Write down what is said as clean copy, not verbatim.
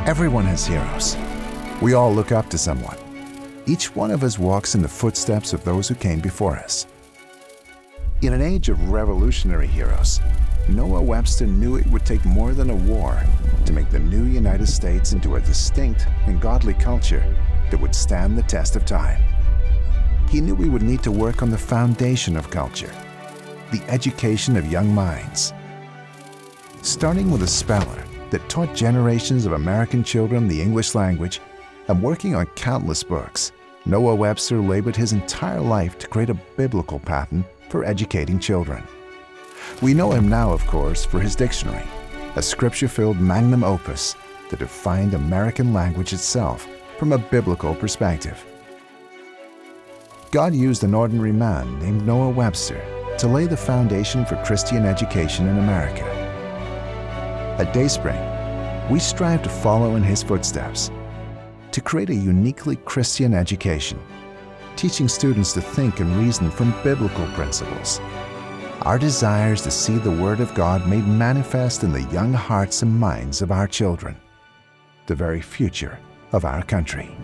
Everyone has heroes. We all look up to someone. Each one of us walks in the footsteps of those who came before us. In an age of revolutionary heroes, Noah Webster knew it would take more than a war to make the new United States into a distinct and godly culture that would stand the test of time. He knew we would need to work on the foundation of culture, the education of young minds. Starting with a speller that taught generations of American children the English language and working on countless books, Noah Webster labored his entire life to create a biblical pattern for educating children. We know him now, of course, for his dictionary, a scripture-filled magnum opus that defined American language itself from a biblical perspective. God used an ordinary man named Noah Webster to lay the foundation for Christian education in America. At Dayspring, we strive to follow in his footsteps, to create a uniquely Christian education, teaching students to think and reason from biblical principles. Our desire is to see the Word of God made manifest in the young hearts and minds of our children, the very future of our country.